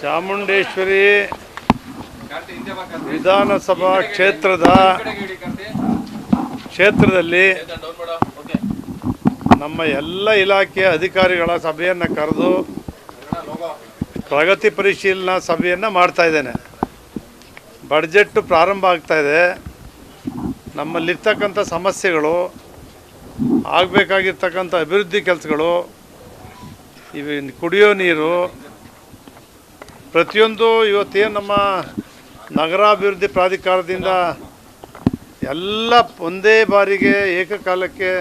ಚಾಮುಂಡೇಶ್ವರಿ ವಿಧಾನಸಭಾ ಕ್ಷೇತ್ರದಲ್ಲಿ ನಮ್ಮ ಎಲ್ಲ ಇಲಾಖೆಯ ಅಧಿಕಾರಿಗಳ ಸಭೆಯನ್ನು ಕರೆದು ಪ್ರಗತಿ ಪರಿಶೀಲನಾ ಸಭೆಯನ್ನು ಮಾಡ್ತಾ ಇದ್ದೇನೆ. ಬಡ್ಜೆಟ್ ಪ್ರಾರಂಭ ಆಗ್ತಾ ಇದೆ. ನಮ್ಮಲ್ಲಿರ್ತಕ್ಕಂಥ ಸಮಸ್ಯೆಗಳು, ಆಗಬೇಕಾಗಿರ್ತಕ್ಕಂಥ ಅಭಿವೃದ್ಧಿ ಕೆಲಸಗಳು, ಇವು ಕುಡಿಯೋ ನೀರು, ಪ್ರತಿಯೊಂದು ಇವತ್ತೇನು ನಮ್ಮ ನಗರಾಭಿವೃದ್ಧಿ ಪ್ರಾಧಿಕಾರದಿಂದ ಎಲ್ಲ ಒಂದೇ ಬಾರಿಗೆ ಏಕಕಾಲಕ್ಕೆ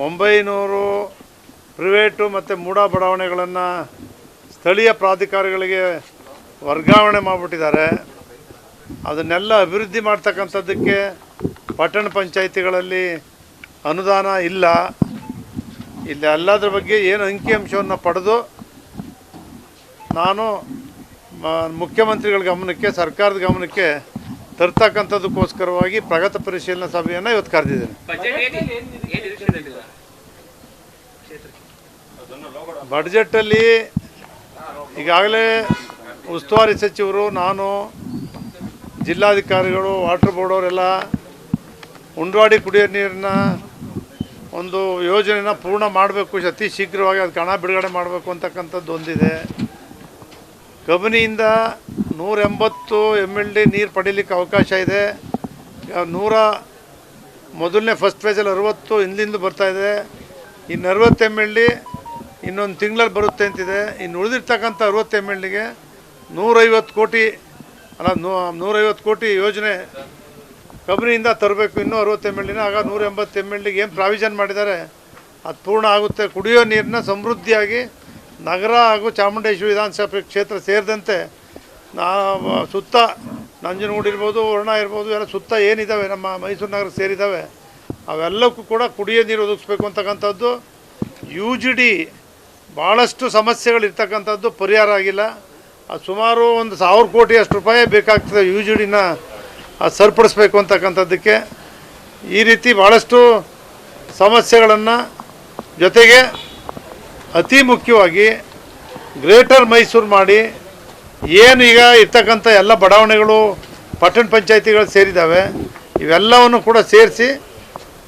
900 ಪ್ರೈವೇಟು ಮತ್ತು ಮೂಡ ಬಡಾವಣೆಗಳನ್ನು ಸ್ಥಳೀಯ ಪ್ರಾಧಿಕಾರಗಳಿಗೆ ವರ್ಗಾವಣೆ ಮಾಡಿಬಿಟ್ಟಿದ್ದಾರೆ. ಅದನ್ನೆಲ್ಲ ಅಭಿವೃದ್ಧಿ ಮಾಡ್ತಕ್ಕಂಥದ್ದಕ್ಕೆ ಪಟ್ಟಣ ಪಂಚಾಯಿತಿಗಳಲ್ಲಿ ಅನುದಾನ ಇಲ್ಲ. ಇಲ್ಲಿ ಎಲ್ಲದರ ಬಗ್ಗೆ ಏನು ಅಂಕಿಅಂಶವನ್ನು ಪಡೆದು ನಾನು ಮುಖ್ಯಮಂತ್ರಿಗಳ ಗಮನಕ್ಕೆ, ಸರ್ಕಾರದ ಗಮನಕ್ಕೆ ತರ್ತಕ್ಕಂಥದ್ದಕ್ಕೋಸ್ಕರವಾಗಿ ಪ್ರಗತಿ ಪರಿಶೀಲನಾ ಸಭೆಯನ್ನು ಇವತ್ತು ಕರೆದಿದ್ದೇನೆ. ಬಡ್ಜೆಟಲ್ಲಿ ಈಗಾಗಲೇ ಉಸ್ತುವಾರಿ ಸಚಿವರು, ನಾನು, ಜಿಲ್ಲಾಧಿಕಾರಿಗಳು, ವಾಟರ್ ಬೋರ್ಡ್ ಅವರೆಲ್ಲ ಉಂಡವಾಡಿ ಕುಡಿಯೋ ನೀರಿನ ಒಂದು ಯೋಜನೆನ ಪೂರ್ಣ ಮಾಡಬೇಕು, ಅತಿ ಶೀಘ್ರವಾಗಿ ಅದಕ್ಕೆ ಹಣ ಬಿಡುಗಡೆ ಮಾಡಬೇಕು ಅಂತಕ್ಕಂಥದ್ದು ಒಂದಿದೆ. ಕಬಿನಿಯಿಂದ 180 MLD ನೀರು ಪಡೀಲಿಕ್ಕೆ ಅವಕಾಶ ಇದೆ. ಮೊದಲನೇ ಫಸ್ಟ್ ಫೇಸಲ್ಲಿ 60 ಹಿಂದಿಂದ ಬರ್ತಾಯಿದೆ. ಇನ್ನು 60 MLD ಇನ್ನೊಂದು ತಿಂಗಳಲ್ಲಿ ಬರುತ್ತೆ ಅಂತಿದೆ. ಇನ್ನು ಉಳಿದಿರ್ತಕ್ಕಂಥ 60 MLDಗೆ 150 ಕೋಟಿ ಅಲ್ಲ 150 ಕೋಟಿ ಯೋಜನೆ ಕಬಿನಿಯಿಂದ ತರಬೇಕು. ಇನ್ನೂ 60 MLDನ ಆಗ 180 MLDಗೆ ಏನು ಪ್ರಾವಿಷನ್ ಮಾಡಿದ್ದಾರೆ ಅದು ಪೂರ್ಣ ಆಗುತ್ತೆ. ಕುಡಿಯೋ ನೀರನ್ನ ಸಮೃದ್ಧಿಯಾಗಿ ನಗರ ಹಾಗೂ ಚಾಮುಂಡೇಶ್ವರಿ ವಿಧಾನಸಭೆ ಕ್ಷೇತ್ರ ಸೇರಿದಂತೆ ಸುತ್ತ ನಂಜನಗೂಡು ಇರ್ಬೋದು, ವರ್ಣ ಇರ್ಬೋದು, ಎಲ್ಲ ಸುತ್ತ ಏನಿದ್ದಾವೆ ನಮ್ಮ ಮೈಸೂರು ನಗರ ಸೇರಿದ್ದಾವೆ ಅವೆಲ್ಲಕ್ಕೂ ಕೂಡ ಕುಡಿಯೋ ನೀರು ಒದಗಿಸ್ಬೇಕು ಅಂತಕ್ಕಂಥದ್ದು. UGD ಭಾಳಷ್ಟು ಸಮಸ್ಯೆಗಳಿರ್ತಕ್ಕಂಥದ್ದು ಪರಿಹಾರ ಆಗಿಲ್ಲ. ಅದು ಸುಮಾರು 1,000 ಕೋಟಿ ಅಷ್ಟು ರೂಪಾಯಿ ಬೇಕಾಗ್ತದೆ UGDನ ಸರಿಪಡಿಸ್ಬೇಕು ಅಂತಕ್ಕಂಥದ್ದಕ್ಕೆ. ಈ ರೀತಿ ಭಾಳಷ್ಟು ಸಮಸ್ಯೆಗಳನ್ನು, ಜೊತೆಗೆ ಅತಿ ಮುಖ್ಯವಾಗಿ ಗ್ರೇಟರ್ ಮೈಸೂರು ಮಾಡಿ ಏನು ಈಗ ಇರ್ತಕ್ಕಂಥ ಎಲ್ಲ ಬಡಾವಣೆಗಳು ಪಟ್ಟಣ ಪಂಚಾಯಿತಿಗಳು ಸೇರಿದ್ದಾವೆ, ಇವೆಲ್ಲವನ್ನು ಕೂಡ ಸೇರಿಸಿ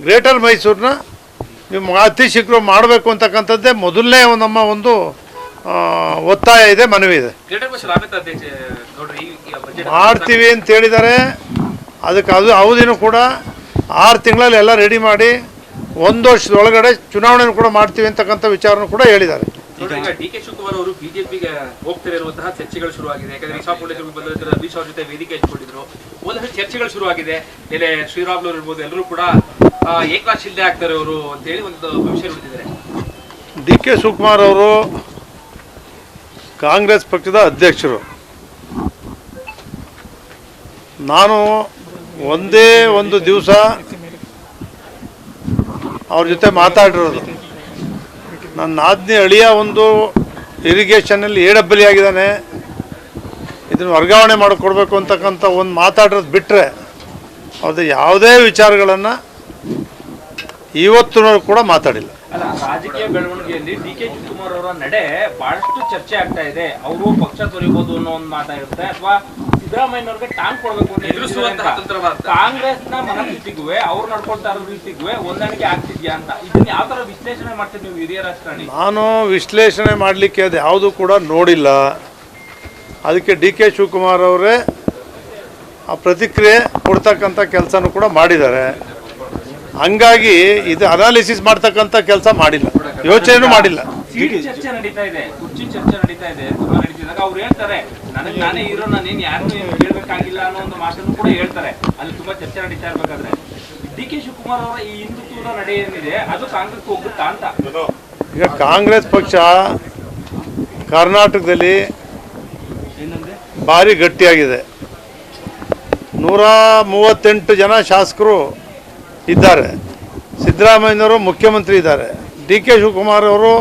ಗ್ರೇಟರ್ ಮೈಸೂರನ್ನ ನೀವು ಅತಿ ಶೀಘ್ರ ಮಾಡಬೇಕು ಅಂತಕ್ಕಂಥದ್ದೇ ಮೊದಲನೇ ನಮ್ಮ ಒಂದು ಒತ್ತಾಯ ಇದೆ, ಮನವಿ ಇದೆ. ಮಾಡ್ತೀವಿ ಅಂತ ಹೇಳಿದ್ದಾರೆ. ಅದಕ್ಕೆ ಅವಧಿನೂ ಕೂಡ 6 ತಿಂಗಳಲ್ಲಿ ಎಲ್ಲ ರೆಡಿ ಮಾಡಿ 1 ವರ್ಷದೊಳಗಡೆ ಚುನಾವಣೆ ಕೂಡ ಮಾಡ್ತೀವಿ ಅಂತಕ್ಕಂಥ ವಿಚಾರನೂ ಕೂಡ ಹೇಳಿದ್ದಾರೆ. DK ಶಿವಕುಮಾರ್ ಅವರು ಬಿಜೆಪಿಗೆ ಹೋಗ್ತಿರುವಂತಹ ಚರ್ಚೆಗಳು ಶುರುವಾಗಿದೆ. ಯಾಕಂದ್ರೆ ಅಮಿತ್ ಶಾ ಜೊತೆ ವೇದಿಕೆ ಹಂಚಿಕೊಂಡಿದ್ರು. ಒಂದಷ್ಟು ಚರ್ಚೆಗಳು ಶುರುವಾಗಿದೆ. ಮೇಲೆ ಶ್ರೀರಾಮುಲು ಇರ್ಬೋದು, ಎಲ್ಲರೂ ಕೂಡ ಏಕನಾಥ್ ಶಿಂದೆ ಆಗ್ತಾರೆ ಅವರು ಅಂತೇಳಿ ಒಂದು ಭವಿಷ್ಯ ನುಡಿದಿದ್ದಾರೆ. DK ಶಿವಕುಮಾರ್ ಅವರು ಕಾಂಗ್ರೆಸ್ ಪಕ್ಷದ ಅಧ್ಯಕ್ಷರು. ನಾನು ಒಂದೇ ಒಂದು ದಿವಸ ಅವ್ರ ಜೊತೆ ಮಾತಾಡಿರೋದು. ನನ್ನ ಆಜ್ಞೆ ಅಳಿಯ ಒಂದು ಇರಿಗೇಷನಲ್ಲಿ AWL ಆಗಿದ್ದಾನೆ, ಇದನ್ನು ವರ್ಗಾವಣೆ ಮಾಡಿಕೊಡ್ಬೇಕು ಅಂತಕ್ಕಂಥ ಒಂದು ಮಾತಾಡಿರೋದು ಬಿಟ್ಟರೆ ಅವ್ರದ್ದು ಯಾವುದೇ ವಿಚಾರಗಳನ್ನು ಇವತ್ತಿನವರೆಗೂ ಕೂಡ ಮಾತಾಡಿಲ್ಲ. ಅಲ್ಲ, ರಾಜಕೀಯ ಬೆಳವಣಿಗೆಯಲ್ಲಿ DK ಶಿವಕುಮಾರ್ ಅವರ ನಡೆ ಬಹಳಷ್ಟು ಚರ್ಚೆ ಆಗ್ತಾ ಇದೆ. ಅವರು ಪಕ್ಷ ತೊರೆಯಬಹುದು ಅನ್ನೋ ಒಂದು ಮಾತಾಗಿರುತ್ತೆ, ಅಥವಾ ಸಿದ್ದರಾಮಯ್ಯನವ್ರಿಗೆ ಟಾಂಗ್ ಕೊಡಬೇಕು ಅಂತ ಕಾಂಗ್ರೆಸ್ನ ಮನಸ್ಥಿತಿಗೂ ಅವ್ರು ನಡ್ಕೊಳ್ತಾ ಇರೋ ರೀತಿಗೂ ಹೊಂದಾಣಿಕೆ ಆಗ್ತಿದ್ಯಾ ಅಂತ ಇದನ್ನ ಯಾವ ತರ ವಿಶ್ಲೇಷಣೆ ಮಾಡ್ತೀವಿ ನೀವು ಹಿರಿಯ ರಾಜಕಾರಣಿ? ನಾನು ವಿಶ್ಲೇಷಣೆ ಮಾಡಲಿಕ್ಕೆ ಅದು ಯಾವುದೂ ಕೂಡ ನೋಡಿಲ್ಲ. ಅದಕ್ಕೆ DK ಶಿವಕುಮಾರ್ ಅವರೇ ಆ ಪ್ರತಿಕ್ರಿಯೆ ಕೊಡ್ತಕ್ಕಂಥ ಕೆಲಸನೂ ಕೂಡ ಮಾಡಿದ್ದಾರೆ. ಹಂಗಾಗಿ ಇದು ಅನಾಲಿಸಿಸ್ ಮಾಡ್ತಕ್ಕಂಥ ಕೆಲಸ ಮಾಡಿಲ್ಲ, ಯೋಚನೆನೂ ಮಾಡಿಲ್ಲ. ಚರ್ಚೆ ನಡೀತಾ ಇದೆ, ಕುರ್ಚಿ ಚರ್ಚೆ ನಡೀತಾ ಇದೆ, ತುಂಬಾ ನಡೀತಿದಾಗ ಅವ್ರು ಹೇಳ್ತಾರೆ ನನಗೆ ನಾನೇ ಹೀರೋ, ನಾನೇನು ಯಾರನ್ನೂ ಹೇಳ್ಬೇಕಾಗಿಲ್ಲ ಅನ್ನೋ ಒಂದು ಮಾತನ್ನು ಕೂಡ ಹೇಳ್ತಾರೆ. ಅಲ್ಲಿ ತುಂಬಾ ಚರ್ಚೆ ನಡೀತಾ ಇರ್ಬೇಕಾದ್ರೆ DK ಶಿವಕುಮಾರ್ ಅವರ ಈ ಹಿಂದುತ್ವದ ನಡೆ ಏನಿದೆ ಅದು ಕಾಂಗ್ರೆಸ್ ಹೋಗುತ್ತಾ ಅಂತ. ಈಗ ಕಾಂಗ್ರೆಸ್ ಪಕ್ಷ ಕರ್ನಾಟಕದಲ್ಲಿ ಭಾರಿ ಗಟ್ಟಿಯಾಗಿದೆ. 138 ಜನ ಶಾಸಕರು ಇದ್ದಾರೆ. ಸಿದ್ದರಾಮಯ್ಯನವರು ಮುಖ್ಯಮಂತ್ರಿ ಇದ್ದಾರೆ, DK ಶಿವಕುಮಾರ್ ಅವರು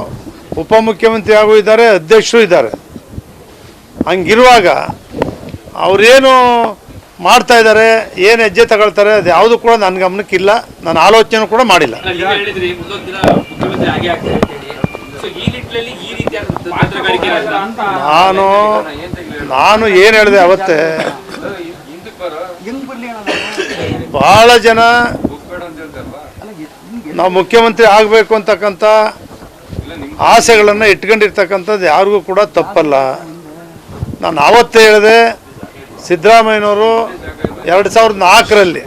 ಉಪಮುಖ್ಯಮಂತ್ರಿ ಆಗೂ ಇದ್ದಾರೆ, ಅಧ್ಯಕ್ಷರು ಇದ್ದಾರೆ. ಹಂಗಿರುವಾಗ ಅವರೇನು ಮಾಡ್ತಾ ಇದ್ದಾರೆ, ಏನು ಹೆಜ್ಜೆ ತಗೊಳ್ತಾರೆ, ಅದು ಯಾವುದು ಕೂಡ ನನ್ನ ಗಮನಕ್ಕಿಲ್ಲ, ನಾನು ಆಲೋಚನೆ ಕೂಡ ಮಾಡಿಲ್ಲ. ಈ ತಂತ್ರಗಾರಿಕೆ ಅಂತ ನಾನು ಏನು ಹೇಳಿದೆ ಅವತ್ತೇ, ಭಾಳ ಜನ ನಾವು ಮುಖ್ಯಮಂತ್ರಿ ಆಗಬೇಕು ಅಂತಕ್ಕಂಥ ಆಸೆಗಳನ್ನು ಇಟ್ಕೊಂಡಿರ್ತಕ್ಕಂಥದ್ದು ಯಾರಿಗೂ ಕೂಡ ತಪ್ಪಲ್ಲ. ನಾನು ಆವತ್ತೇ ಹೇಳಿದೆ, ಸಿದ್ದರಾಮಯ್ಯನವರು 2004ರಲ್ಲಿ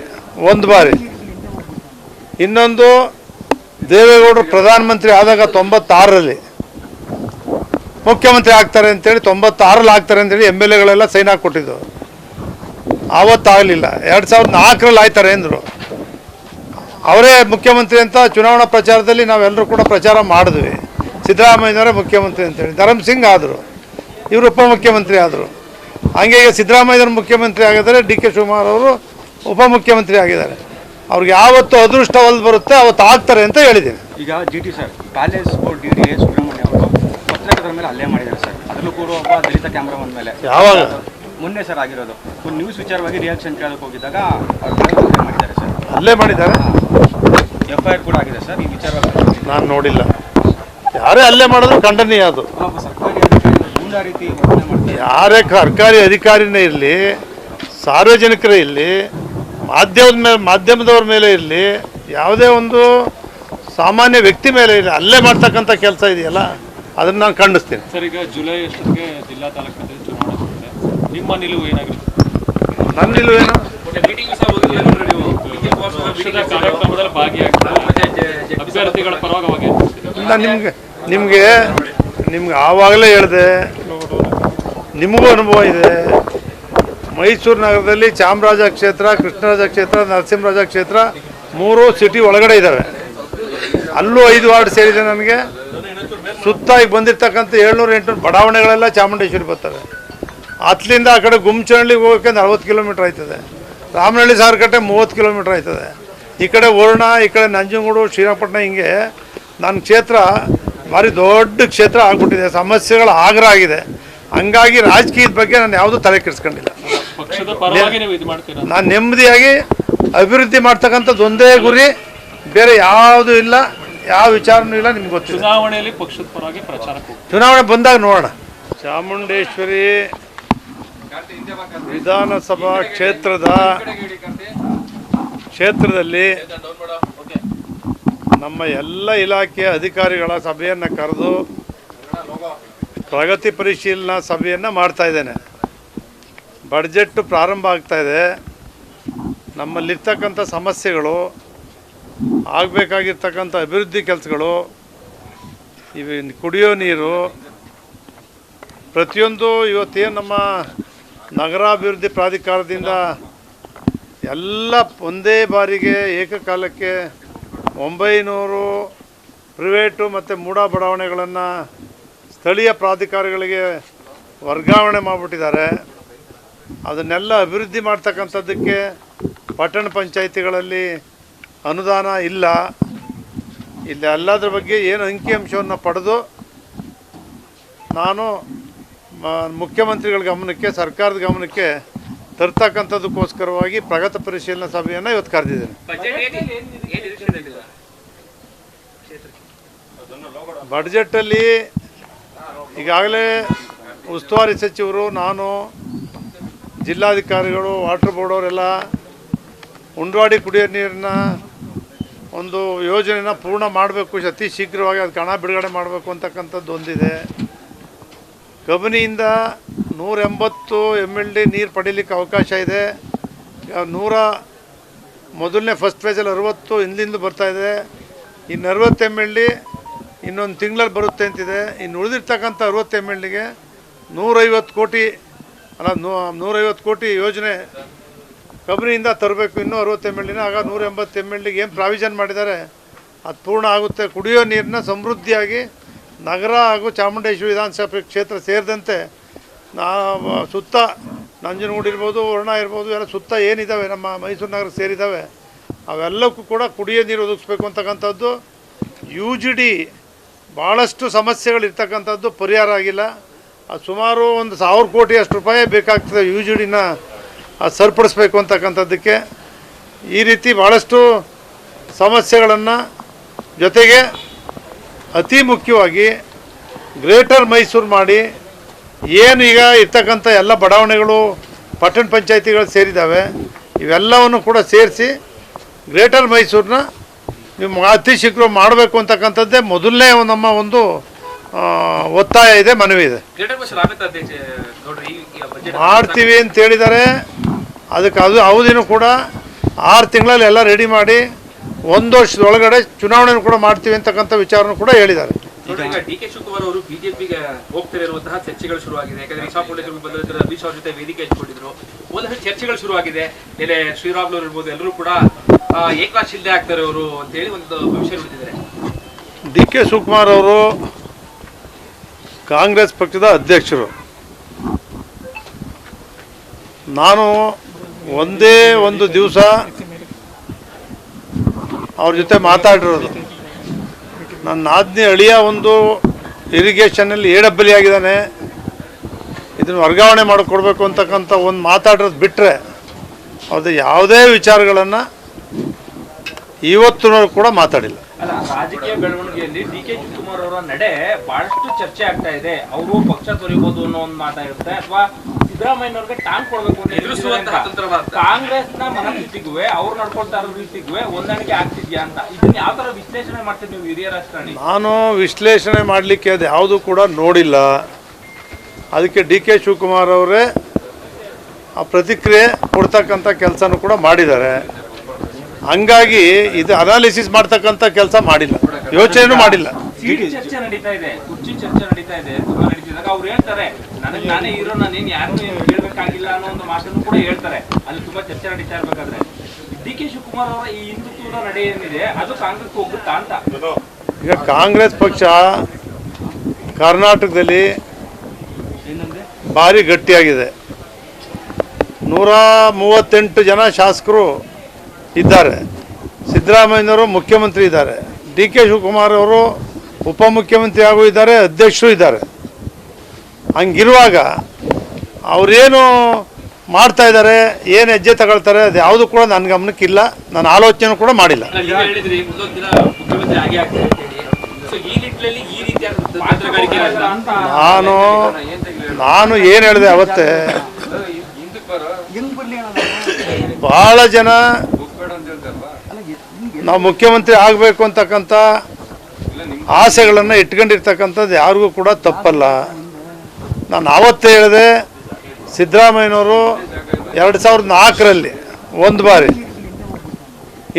ಒಂದು ಬಾರಿ, ಇನ್ನೊಂದು ದೇವೇಗೌಡರು ಪ್ರಧಾನಮಂತ್ರಿ ಆದಾಗ 96ರಲ್ಲಿ ಮುಖ್ಯಮಂತ್ರಿ ಆಗ್ತಾರೆ ಅಂತೇಳಿ, 96ರಲ್ಲಿ ಆಗ್ತಾರೆ ಅಂತೇಳಿ MLAಗಳೆಲ್ಲ ಸೈನ್ ಹಾಕ್ಕೊಟ್ಟಿದ್ದು. ಆವತ್ತಾಗಲಿಲ್ಲ. 2004ರಲ್ಲಿ ಆಯ್ತಾರೆ ಅಂದರು. ಅವರೇ ಮುಖ್ಯಮಂತ್ರಿ ಅಂತ ಚುನಾವಣಾ ಪ್ರಚಾರದಲ್ಲಿ ನಾವೆಲ್ಲರೂ ಕೂಡ ಪ್ರಚಾರ ಮಾಡಿದ್ವಿ. ಸಿದ್ದರಾಮಯ್ಯನವರೇ ಮುಖ್ಯಮಂತ್ರಿ ಅಂತೇಳಿ. ಧರಮ್ ಸಿಂಗ್ ಆದರು, ಇವರು ಉಪಮುಖ್ಯಮಂತ್ರಿ ಆದರು. ಹಂಗೆ ಈಗ ಸಿದ್ದರಾಮಯ್ಯನವರು ಮುಖ್ಯಮಂತ್ರಿ ಆಗಿದ್ದಾರೆ, DK ಶಿವಕುಮಾರ್ ಅವರು ಉಪಮುಖ್ಯಮಂತ್ರಿ ಆಗಿದ್ದಾರೆ. ಅವ್ರಿಗೆ ಯಾವತ್ತು ಅದೃಷ್ಟ ಒಲ್ದು ಬರುತ್ತೆ ಅವತ್ತು ಆಗ್ತಾರೆ ಅಂತ ಹೇಳಿದ್ದೀನಿ. ಈಗ GT sir, palace DDA Subrahmanya ಅವರು ಪತ್ರಕರ್ತರ ಮೇಲೆ ಹಲ್ಲೆ ಮಾಡಿದ್ದಾರೆ ಸರ್. ಅದರಲ್ಲೂ ಕೂಡ ಒಬ್ಬ ದಲಿತ ಕ್ಯಾಮ್ರಾಮನ್ ಮೇಲೆ. ಯಾವಾಗ? ಮೊನ್ನೆ ಸರ್ ಆಗಿರೋದು. ಒಂದು ನ್ಯೂಸ್ ವಿಚಾರವಾಗಿ ರಿಯಾಕ್ಷನ್ ಕೇಳಕ್ಕೆ ಹೋಗಿದ್ದಾಗ ಹಲ್ಲೆ ಮಾಡಿದ್ದಾರೆ ಸರ್. ಹಲ್ಲೆ ಮಾಡಿದ್ದಾರೆ, FIR ಕೂಡ ಆಗಿದೆ ಸರ್. ಈ ವಿಚಾರವಾಗಿ ನಾನು ನೋಡಿಲ್ಲ. ಯಾರೇ ಹಲ್ಲೆ ಮಾಡಿದ್ರು ಖಂಡನೀಯ. ಅದು ಒಬ್ಬ ಸರ್ಕಾರಿ ಅಧಿಕಾರಿ ಗೂಂಡಾ ರೀತಿ ವರ್ತನೆ ಮಾಡ್ತಾರೆ. ಯಾರೇ ಸರ್ಕಾರಿ ಅಧಿಕಾರಿನೇ ಇರಲಿ, ಸಾರ್ವಜನಿಕರೇ ಇರಲಿ, ಮಾಧ್ಯಮದವ್ರ ಮೇಲೆ ಇರಲಿ, ಯಾವುದೇ ಒಂದು ಸಾಮಾನ್ಯ ವ್ಯಕ್ತಿ ಮೇಲೆ ಇರಲಿ, ಹಲ್ಲೆ ಮಾಡ್ತಕ್ಕಂಥ ಕೆಲಸ ಇದೆಯಲ್ಲ, ಅದನ್ನು ನಾನು ಖಂಡಿಸ್ತೀನಿ. ಸರ್, ಈಗ ಜುಲೈ ಅಷ್ಟೊತ್ತಿಗೆ ಜಿಲ್ಲಾ ತಾಲೂಕು ಪಂಚಾಯತ್ ಚುನಾವಣೆ ಬರುತ್ತೆ. ನಿಮ್ಮ ನಿಲುವು ಏನಾಗಿರುತ್ತೆ? ನನ್ನ ನಿಲುವೇನು? ಪಕ್ಷದ ಕಾರ್ಯಕ್ರಮದಲ್ಲಿ ಭಾಗಿಯಾಗ್ತಾರೆ ಅಭ್ಯರ್ಥಿಗಳ ಪರವಾಗಿ. ನಾನು ನಿಮ್ಗೆ ಆವಾಗಲೇ ಹೇಳಿದೆ, ನಿಮಗೂ ಅನುಭವ ಇದೆ. ಮೈಸೂರು ನಗರದಲ್ಲಿ ಚಾಮರಾಜ ಕ್ಷೇತ್ರ, ಕೃಷ್ಣರಾಜ ಕ್ಷೇತ್ರ, ನರಸಿಂಹರಾಜ ಕ್ಷೇತ್ರ 3 ಸಿಟಿ ಒಳಗಡೆ ಇದ್ದಾವೆ. ಅಲ್ಲೂ 5 ವಾರ್ಡ್ ಸೇರಿದೆ ನನಗೆ. ಸುತ್ತ ಈಗ ಬಂದಿರ್ತಕ್ಕಂಥ 700-800 ಬಡಾವಣೆಗಳೆಲ್ಲ ಚಾಮುಂಡೇಶ್ವರಿ ಬರ್ತವೆ. ಅತ್ಲಿಂದ ಆ ಕಡೆ ಗುಮ್ಚನಹಳ್ಳಿಗೆ ಹೋಗೋಕ್ಕೆ 40 ಕಿಲೋಮೀಟ್ರ್ ಆಯ್ತದೆ. ರಾಮನಹಳ್ಳಿ ಸಾಗರಕಟ್ಟೆ 30 ಕಿಲೋಮೀಟ್ರ್ ಆಯ್ತದೆ. ಈ ಕಡೆ ವರುಣ, ಈ ಕಡೆ ನಂಜನಗೂಡು, ಶ್ರೀರಂಗಪಟ್ಟಣ, ಹಿಂಗೆ ನನ್ನ ಕ್ಷೇತ್ರ ಭಾರಿ ದೊಡ್ಡ ಕ್ಷೇತ್ರ ಆಗ್ಬಿಟ್ಟಿದೆ. ಸಮಸ್ಯೆಗಳು ಆಗ್ರ ಆಗಿದೆ. ಹಂಗಾಗಿ ರಾಜಕೀಯದ ಬಗ್ಗೆ ನಾನು ಯಾವುದೂ ತಲೆ ಕೆಡಿಸ್ಕೊಂಡಿಲ್ಲ. ಪಕ್ಷದ ಪರವಾಗಿ ನೀವು ಇದು ಮಾಡ್ತೀರಾ? ನಾನು ನೆಮ್ಮದಿಯಾಗಿ ಅಭಿವೃದ್ಧಿ ಮಾಡ್ತಕ್ಕಂಥದ್ದು ಒಂದೇ ಗುರಿ, ಬೇರೆ ಯಾವುದೂ ಇಲ್ಲ, ಯಾವ ವಿಚಾರನೂ ಇಲ್ಲ. ನಿಮ್ಗೆ ಗೊತ್ತಿಲ್ಲ. ಚುನಾವಣೆಯಲ್ಲಿ ಪಕ್ಷದ ಪರವಾಗಿ ಪ್ರಚಾರಕ್ಕೆ ಚುನಾವಣೆ ಬಂದಾಗ ನೋಡೋಣ. ಚಾಮುಂಡೇಶ್ವರಿ ವಿಧಾನಸಭಾ ಕ್ಷೇತ್ರದಲ್ಲಿ ನಮ್ಮ ಎಲ್ಲ ಇಲಾಖೆಯ ಅಧಿಕಾರಿಗಳ ಸಭೆಯನ್ನು ಕರೆದು ಪ್ರಗತಿ ಪರಿಶೀಲನಾ ಸಭೆಯನ್ನು ಮಾಡ್ತಾ ಇದ್ದೇನೆ. ಬಡ್ಜೆಟ್ ಪ್ರಾರಂಭ ಆಗ್ತಾ ಇದೆ. ನಮ್ಮಲ್ಲಿರ್ತಕ್ಕಂಥ ಸಮಸ್ಯೆಗಳು, ಆಗಬೇಕಾಗಿರ್ತಕ್ಕಂಥ ಅಭಿವೃದ್ಧಿ ಕೆಲಸಗಳು, ಇವು ಕುಡಿಯೋ ನೀರು, ಪ್ರತಿಯೊಂದು ಇವತ್ತೇನು ನಮ್ಮ ನಗರಾಭಿವೃದ್ಧಿ ಪ್ರಾಧಿಕಾರದಿಂದ ಎಲ್ಲ ಒಂದೇ ಬಾರಿಗೆ ಏಕಕಾಲಕ್ಕೆ 900 ಪ್ರೈವೇಟು ಮತ್ತು ಮೂಡ ಬಡಾವಣೆಗಳನ್ನು ಸ್ಥಳೀಯ ಪ್ರಾಧಿಕಾರಗಳಿಗೆ ವರ್ಗಾವಣೆ ಮಾಡಿಬಿಟ್ಟಿದ್ದಾರೆ. ಅದನ್ನೆಲ್ಲ ಅಭಿವೃದ್ಧಿ ಮಾಡ್ತಕ್ಕಂಥದ್ದಕ್ಕೆ ಪಟ್ಟಣ ಪಂಚಾಯಿತಿಗಳಲ್ಲಿ ಅನುದಾನ ಇಲ್ಲ. ಇಲ್ಲಿ ಎಲ್ಲದರ ಬಗ್ಗೆ ಏನು ಅಂಕಿಅಂಶವನ್ನು ಪಡೆದು ನಾನು ಮುಖ್ಯಮಂತ್ರಿಗಳ ಗಮನಕ್ಕೆ, ಸರ್ಕಾರದ ಗಮನಕ್ಕೆ ತರ್ತಕ್ಕಂಥದ್ದಕ್ಕೋಸ್ಕರವಾಗಿ ಪ್ರಗತಿ ಪರಿಶೀಲನಾ ಸಭೆಯನ್ನು ಇವತ್ತು ಕರೆದಿದ್ದೇನೆ. ಬಡ್ಜೆಟಲ್ಲಿ ಈಗಾಗಲೇ ಉಸ್ತುವಾರಿ ಸಚಿವರು, ನಾನು, ಜಿಲ್ಲಾಧಿಕಾರಿಗಳು, ವಾಟರ್ ಬೋರ್ಡ್ ಅವರೆಲ್ಲ ಉಂಡವಾಡಿ ಕುಡಿಯೋ ನೀರಿನ ಒಂದು ಯೋಜನೆನ ಪೂರ್ಣ ಮಾಡಬೇಕು, ಅತಿ ಶೀಘ್ರವಾಗಿ ಅದಕ್ಕೆ ಹಣ ಬಿಡುಗಡೆ ಮಾಡಬೇಕು ಅಂತಕ್ಕಂಥದ್ದು ಒಂದಿದೆ. ಕಬಿನಿಯಿಂದ 180 MLD ನೀರು ಪಡೀಲಿಕ್ಕೆ ಅವಕಾಶ ಇದೆ. ಮೊದಲನೇ ಫಸ್ಟ್ ಫೇಜಲ್ಲಿ 60 ಹಿಂದಿಂದು ಬರ್ತಾಯಿದೆ. ಇನ್ನು 60 MLD ಇನ್ನೊಂದು ತಿಂಗಳಲ್ಲಿ ಬರುತ್ತೆ ಅಂತಿದೆ. ಇನ್ನು ಉಳಿದಿರ್ತಕ್ಕಂಥ 60 MLDಗೆ 150 ಕೋಟಿ ಯೋಜನೆ ಕಬಿನಿಯಿಂದ ತರಬೇಕು. ಇನ್ನೂ 60 MLDನ, ಆಗ 180 MLDಗೆ ಏನು ಪ್ರಾವಿಷನ್ ಮಾಡಿದ್ದಾರೆ ಅದು ಪೂರ್ಣ ಆಗುತ್ತೆ. ಕುಡಿಯೋ ನೀರನ್ನ ಸಮೃದ್ಧಿಯಾಗಿ ನಗರ ಹಾಗೂ ಚಾಮುಂಡೇಶ್ವರಿ ವಿಧಾನಸಭೆ ಕ್ಷೇತ್ರ ಸೇರಿದಂತೆ ಸುತ್ತ ನಂಜನಗೂಡು ಇರ್ಬೋದು, ವರ್ಣ ಇರ್ಬೋದು, ಎಲ್ಲ ಸುತ್ತ ಏನಿದ್ದಾವೆ ನಮ್ಮ ಮೈಸೂರು ನಗರ ಸೇರಿದ್ದಾವೆ ಅವೆಲ್ಲಕ್ಕೂ ಕೂಡ ಕುಡಿಯೋ ನೀರು ಒದಗಿಸ್ಬೇಕು ಅಂತಕ್ಕಂಥದ್ದು. UGD ಭಾಳಷ್ಟು ಸಮಸ್ಯೆಗಳಿರ್ತಕ್ಕಂಥದ್ದು ಪರಿಹಾರ ಆಗಿಲ್ಲ. ಅದು ಸುಮಾರು 1,000 ಕೋಟಿ ಅಷ್ಟು ರೂಪಾಯಿ ಬೇಕಾಗ್ತದೆ UGDನ ಅದು ಸರಿಪಡಿಸ್ಬೇಕು ಅಂತಕ್ಕಂಥದ್ದಕ್ಕೆ. ಈ ರೀತಿ ಭಾಳಷ್ಟು ಸಮಸ್ಯೆಗಳನ್ನು, ಜೊತೆಗೆ ಅತಿ ಮುಖ್ಯವಾಗಿ ಗ್ರೇಟರ್ ಮೈಸೂರು ಮಾಡಿ ಏನು ಈಗ ಇರ್ತಕ್ಕಂಥ ಎಲ್ಲ ಬಡಾವಣೆಗಳು ಪಟ್ಟಣ ಪಂಚಾಯತಿಗಳು ಸೇರಿದ್ದಾವೆ, ಇವೆಲ್ಲವನ್ನು ಕೂಡ ಸೇರಿಸಿ ಗ್ರೇಟರ್ ಮೈಸೂರನ್ನ ನೀವು ಅತಿ ಶೀಘ್ರ ಮಾಡಬೇಕು ಅಂತಕ್ಕಂಥದ್ದೇ ಮೊದಲನೇ ನಮ್ಮ ಒಂದು ಒತ್ತಾಯ ಇದೆ, ಮನವಿ ಇದೆ. ಮಾಡ್ತೀವಿ ಅಂತ ಹೇಳಿದ್ದಾರೆ. ಅದಕ್ಕೆ ಅವಧಿನೂ ಕೂಡ 6 ತಿಂಗಳಲ್ಲಿ ಎಲ್ಲ ರೆಡಿ ಮಾಡಿ 1 ವರ್ಷದೊಳಗಡೆ ಚುನಾವಣೆ ಕೂಡ ಮಾಡ್ತೀವಿ ಅಂತಕ್ಕಂಥ ವಿಚಾರನೂ ಕೂಡ ಹೇಳಿದ್ದಾರೆ. ಈಗ ಡಿ.ಕೆ. ಶಿವಕುಮಾರ್ ಅವರು ಬಿಜೆಪಿಗೆ ಹೋಗ್ತಿರುವಂತಹ ಚರ್ಚೆಗಳು ಶುರುವಾಗಿದೆ. ಯಾಕಂದ್ರೆ ಇಸಾಪುರದಲ್ಲಿ ಬಂದಿರೋ ಅಮಿತ್ ಅವರ ಜೊತೆ ವೇದಿಕೆ ಹಂಚಿಕೊಂಡಿದ್ರು. ಒಂದಷ್ಟು ಚರ್ಚೆಗಳು ಶುರುವಾಗಿದೆ. ನೆಲೆ ಶ್ರೀರಾಮ್ಲು ಇರ್ಬೋದು, ಎಲ್ಲರೂ ಕೂಡ ಏಕನಾಥ್ ಶಿಂದೆ ಆಗ್ತಾರೆ ಅವರು ಅಂತ ಹೇಳಿ ಒಂದು ಭವಿಷ್ಯ ನುಡಿದಿದ್ದಾರೆ. ಡಿ.ಕೆ. ಶಿವಕುಮಾರ್ ಅವರು ಕಾಂಗ್ರೆಸ್ ಪಕ್ಷದ ಅಧ್ಯಕ್ಷರು. ನಾನು ಒಂದೇ ಒಂದು ದಿವಸ ಅವ್ರ ಜೊತೆ ಮಾತಾಡಿರೋದು. ನನ್ನ ನಾದಿನಿ ಅಳಿಯ ಒಂದು ಇರಿಗೇಷನಲ್ಲಿ ಎಡಬ್ಬಲಿ ಆಗಿದ್ದಾನೆ, ಇದನ್ನು ವರ್ಗಾವಣೆ ಮಾಡಿಕೊಡ್ಬೇಕು ಅಂತಕ್ಕಂಥ ಒಂದು ಮಾತಾಡೋದು ಬಿಟ್ಟರೆ ಅವ್ರದ್ದು ಯಾವುದೇ ವಿಚಾರಗಳನ್ನು ಇವತ್ತು ಕೂಡ ಮಾತಾಡಿಲ್ಲ. ಅಲ್ಲ, ರಾಜಕೀಯ ಬೆಳವಣಿಗೆಯಲ್ಲಿ ಡಿ.ಕೆ. ಶಿವಕುಮಾರ್ ಅವರ ನಡೆ ಬಹಳಷ್ಟು ಚರ್ಚೆ ಆಗ್ತಾ ಇದೆ. ಅವರು ಪಕ್ಷ ತೊರಿಬಹುದು ಅನ್ನೋ ಒಂದು ಮಾತಾಗಿರುತ್ತೆ, ಅಥವಾ ಸಿದ್ದರಾಮಯ್ಯನವ್ರಿಗೆ ಟಾಂಗ್ ಕೊಡ್ಬೇಕು ಅಂತ ಕಾಂಗ್ರೆಸ್ನ ಮನಸ್ಥಿತಿಗೂ ಅವ್ರು ನಡ್ಕೊಳ್ತಾ ಇರೋ ರೀತಿಗೂ ಹೊಂದಾಣಿಕೆ ಆಗ್ತಿದ್ಯಾ ಅಂತ, ಇದನ್ನ ಯಾವ ತರ ವಿಶ್ಲೇಷಣೆ ಮಾಡ್ತೀವಿ ನೀವು ಹಿರಿಯ ರಾಜಕಾರಣಿ? ನಾನು ವಿಶ್ಲೇಷಣೆ ಮಾಡಲಿಕ್ಕೆ ಅದು ಯಾವುದೂ ಕೂಡ ನೋಡಿಲ್ಲ. ಅದಕ್ಕೆ ಡಿ.ಕೆ. ಶಿವಕುಮಾರ್ ಅವರೇ ಆ ಪ್ರತಿಕ್ರಿಯೆ ಕೊಡ್ತಕ್ಕಂಥ ಕೆಲಸನೂ ಕೂಡ ಮಾಡಿದ್ದಾರೆ. ಹಂಗಾಗಿ ಇದು ಅನಾಲಿಸಿಸ್ ಮಾಡ್ತಕ್ಕಂಥ ಕೆಲಸ ಮಾಡಿಲ್ಲ, ಯೋಚನೆನೂ ಮಾಡಿಲ್ಲ. ಚರ್ಚೆ ನಡೀತಾ ಇದೆ, ಕುರ್ಚಿ ಚರ್ಚೆ ನಡೀತಾ ಇದೆ, ತುಂಬಾ ನಡೀತಿದಾಗ ಅವ್ರು ಹೇಳ್ತಾರೆ ನನಗೆ ನಾನೇ ಹೀರೋ, ನಾನೇನು ಯಾರು ಹೇಳ್ಬೇಕಾಗಿಲ್ಲ ಅನ್ನೋ ಒಂದು ಮಾತನ್ನು ಕೂಡ ಹೇಳ್ತಾರೆ. ಅಲ್ಲಿ ತುಂಬಾ ಚರ್ಚೆ ನಡೀತಾ ಇರ್ಬೇಕಾದ್ರೆ ಡಿ.ಕೆ. ಶಿವಕುಮಾರ್ ಅವರ ಈ ಹಿಂದುತ್ವದ ನಡೆ ಏನಿದೆ ಅದು ಕಾಂಗ್ರೆಸ್ ಹೋಗುತ್ತಾ ಅಂತ. ಈಗ ಕಾಂಗ್ರೆಸ್ ಪಕ್ಷ ಕರ್ನಾಟಕದಲ್ಲಿ ಭಾರಿ ಗಟ್ಟಿಯಾಗಿದೆ. 138 ಜನ ಶಾಸಕರು ಇದ್ದಾರೆ. ಸಿದ್ದರಾಮಯ್ಯನವರು ಮುಖ್ಯಮಂತ್ರಿ ಇದ್ದಾರೆ, ಡಿ.ಕೆ. ಶಿವಕುಮಾರ್ ಅವರು ಉಪಮುಖ್ಯಮಂತ್ರಿ ಆಗೂ ಇದ್ದಾರೆ, ಅಧ್ಯಕ್ಷರು ಇದ್ದಾರೆ. ಹಂಗಿರುವಾಗ ಅವರೇನು ಮಾಡ್ತಾ ಇದ್ದಾರೆ, ಏನು ಹೆಜ್ಜೆ ತಗೊಳ್ತಾರೆ, ಅದು ಯಾವುದು ಕೂಡ ನನ್ನ ಗಮನಕ್ಕಿಲ್ಲ, ನಾನು ಆಲೋಚನೆ ಕೂಡ ಮಾಡಿಲ್ಲ. ನಾನು ಏನು ಹೇಳಿದೆ ಅವತ್ತೇ, ಬಹಳ ಜನ ನಾವು ಮುಖ್ಯಮಂತ್ರಿ ಆಗಬೇಕು ಅಂತಕ್ಕಂಥ ಆಸೆಗಳನ್ನು ಇಟ್ಕೊಂಡಿರ್ತಕ್ಕಂಥದ್ದು ಯಾರಿಗೂ ಕೂಡ ತಪ್ಪಲ್ಲ. ನಾನು ಆವತ್ತೇ ಹೇಳಿದೆ, ಸಿದ್ದರಾಮಯ್ಯನವರು 2004ರಲ್ಲಿ ಒಂದು ಬಾರಿ,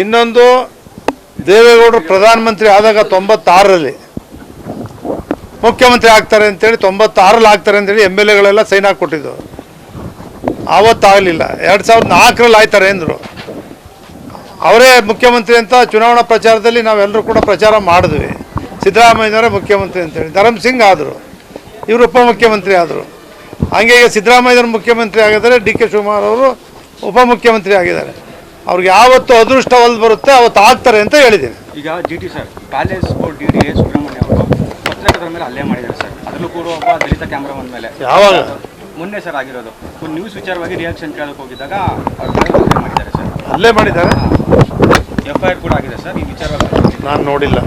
ಇನ್ನೊಂದು ದೇವೇಗೌಡರು ಪ್ರಧಾನಮಂತ್ರಿ ಆದಾಗ 96ರಲ್ಲಿ ಮುಖ್ಯಮಂತ್ರಿ ಆಗ್ತಾರೆ ಅಂತೇಳಿ, 96ರಲ್ಲಿ ಆಗ್ತಾರೆ ಅಂತೇಳಿ MLAಗಳೆಲ್ಲ ಸೈನ್ ಹಾಕ್ಕೊಟ್ಟಿದ್ದು. ಆವತ್ತಾಗಲಿಲ್ಲ. 2004ರಲ್ಲಿ ಆಯ್ತಾರೆ ಅಂದರು. ಅವರೇ ಮುಖ್ಯಮಂತ್ರಿ ಅಂತ ಚುನಾವಣಾ ಪ್ರಚಾರದಲ್ಲಿ ನಾವೆಲ್ಲರೂ ಕೂಡ ಪ್ರಚಾರ ಮಾಡಿದ್ವಿ, ಸಿದ್ದರಾಮಯ್ಯನವರೇ ಮುಖ್ಯಮಂತ್ರಿ ಅಂತೇಳಿ. ಧರಮ್ ಸಿಂಗ್ ಆದರು, ಇವರು ಉಪಮುಖ್ಯಮಂತ್ರಿ ಆದರು. ಹಂಗೆ ಈಗ ಸಿದ್ದರಾಮಯ್ಯನವರು ಮುಖ್ಯಮಂತ್ರಿ ಆಗಿದ್ದಾರೆ, ಡಿ.ಕೆ. ಶಿವಕುಮಾರ್ ಅವರು ಉಪಮುಖ್ಯಮಂತ್ರಿ ಆಗಿದ್ದಾರೆ. ಅವ್ರಿಗೆ ಯಾವತ್ತು ಅದೃಷ್ಟ ಒಲ್ದು ಬರುತ್ತೆ ಅವತ್ತು ಆಗ್ತಾರೆ ಅಂತ ಹೇಳಿದ್ದೀನಿ. ಈಗ GT sir, palace sport DDA Subrahmanya ಅವರು ಪತ್ರಕರ್ತರ ಮೇಲೆ ಹಲ್ಲೆ ಮಾಡಿದ್ದಾರೆ ಸರ್. ಅದರಲ್ಲೂ ಕೂಡ ಒಬ್ಬ ದಲಿತ ಕ್ಯಾಮ್ರಾಮನ್ ಮೇಲೆ. ಯಾವಾಗ? ಮೊನ್ನೆ ಸರ್ ಆಗಿರೋದು. ಒಂದು ನ್ಯೂಸ್ ವಿಚಾರವಾಗಿ ರಿಯಾಕ್ಷನ್ ಕೇಳಕ್ಕೆ ಹೋಗಿದ್ದಾಗ ಅವ್ರ ಮೇಲೆ ಹಲ್ಲೆ ಮಾಡಿದ್ದಾರೆ ಸರ್. ಅಲ್ಲೇ ಮಾಡಿದ್ದಾರೆ, FIR ಕೂಡ ಆಗಿದೆ ಸರ್. ಈ ವಿಚಾರವಾಗಿ ನಾನು ನೋಡಿಲ್ಲ.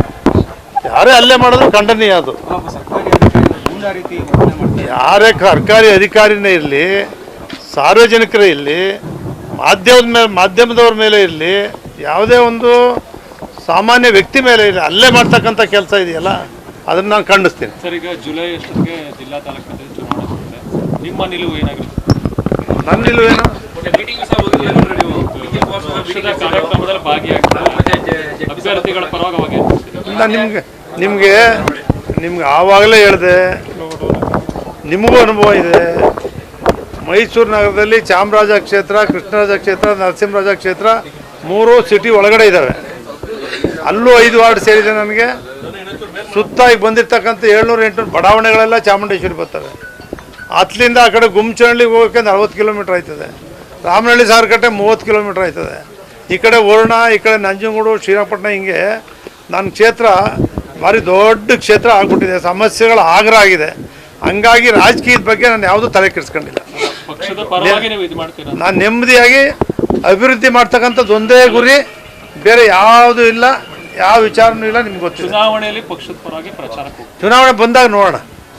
ಯಾರೇ ಹಲ್ಲೆ ಮಾಡಿದ್ರು ಖಂಡನೀಯ. ಅದು ಸರ್ಕಾರಿ ಅಧಿಕಾರಿ ಗೂಂಡಾ ರೀತಿ ವರ್ತನೆ ಮಾಡ್ತಾರೆ. ಯಾರೇ ಸರ್ಕಾರಿ ಅಧಿಕಾರಿನೇ ಇರಲಿ, ಸಾರ್ವಜನಿಕರೇ ಇರಲಿ, ಮಾಧ್ಯಮದವ್ರ ಮೇಲೆ ಇರಲಿ, ಯಾವುದೇ ಒಂದು ಸಾಮಾನ್ಯ ವ್ಯಕ್ತಿ ಮೇಲೆ ಇರಲಿ, ಹಲ್ಲೆ ಮಾಡ್ತಕ್ಕಂಥ ಕೆಲಸ ಇದೆಯಲ್ಲ, ಅದನ್ನು ನಾನು ಖಂಡಿಸ್ತೀನಿ. ಸರ್, ಈಗ ಜುಲೈ ಅಷ್ಟೊತ್ತಿಗೆ ಜಿಲ್ಲಾ ತಾಲೂಕು ಚುನಾವಣೆ ಬರುತ್ತೆ, ನಿಮ್ಮ ನಿಲುವು ಏನಾಗಿರುತ್ತೆ? ನನ್ನ ನಿಲುವೇನು? ಪಕ್ಷದ ಕಾರ್ಯಕ್ರಮದಲ್ಲಿ ಭಾಗಿಯಾಗ್ತಾರೆ, ಅಭ್ಯರ್ಥಿಗಳ ಪರವಾಗಿ ನಿಮ್ಗೆ ಆವಾಗಲೇ ಹೇಳಿದೆ, ನಿಮಗೂ ಅನುಭವ ಇದೆ. ಮೈಸೂರು ನಗರದಲ್ಲಿ ಚಾಮರಾಜ ಕ್ಷೇತ್ರ, ಕೃಷ್ಣರಾಜ ಕ್ಷೇತ್ರ, ನರಸಿಂಹರಾಜ ಕ್ಷೇತ್ರ 3 ಸಿಟಿ ಒಳಗಡೆ ಇದ್ದಾವೆ. ಅಲ್ಲೂ 5 ವಾರ್ಡ್ ಸೇರಿದೆ. ನನಗೆ ಸುತ್ತಾಗಿ ಬಂದಿರ್ತಕ್ಕಂಥ 700-800 ಬಡಾವಣೆಗಳೆಲ್ಲ ಚಾಮುಂಡೇಶ್ವರಿ ಬರ್ತವೆ. ಅತ್ಲಿಂದ ಆ ಕಡೆ ಗುಮ್ಚನಹಳ್ಳಿಗೆ ಹೋಗೋಕ್ಕೆ 40 ಕಿಲೋಮೀಟ್ರ್ ಆಯ್ತದೆ. ರಾಮನಹಳ್ಳಿ ಸಾರಕಟ್ಟೆ 30 ಕಿಲೋಮೀಟ್ರ್ ಆಯ್ತದೆ. ಈ ಕಡೆ ವರುಣ, ಈ ಕಡೆ ನಂಜನಗೂಡು, ಶ್ರೀರಂಗಪಟ್ಟಣ, ಹಿಂಗೆ ನನ್ನ ಕ್ಷೇತ್ರ ಭಾರಿ ದೊಡ್ಡ ಕ್ಷೇತ್ರ ಆಗ್ಬಿಟ್ಟಿದೆ. ಸಮಸ್ಯೆಗಳು ಆಗ್ರ ಆಗಿದೆ. ಹಂಗಾಗಿ ರಾಜಕೀಯದ ಬಗ್ಗೆ ನಾನು ಯಾವುದೂ ತಲೆ ಕೆಡಿಸ್ಕೊಂಡಿಲ್ಲ. ಪಕ್ಷದ ಪರವಾಗಿ ನೀವು ಇದು ಮಾಡ್ತೀರಾ? ನಾನು ನೆಮ್ಮದಿಯಾಗಿ ಅಭಿವೃದ್ಧಿ ಮಾಡ್ತಕ್ಕಂಥದ್ದು ಒಂದೇ ಗುರಿ, ಬೇರೆ ಯಾವುದೂ ಇಲ್ಲ, ಯಾವ ವಿಚಾರನೂ ಇಲ್ಲ. ನಿಮ್ಗೆ ಗೊತ್ತಿಲ್ಲ. ಚುನಾವಣೆಯಲ್ಲಿ ಪಕ್ಷದ ಪರವಾಗಿ ಪ್ರಚಾರಕ್ಕೆ ಚುನಾವಣೆ ಬಂದಾಗ ನೋಡೋಣ.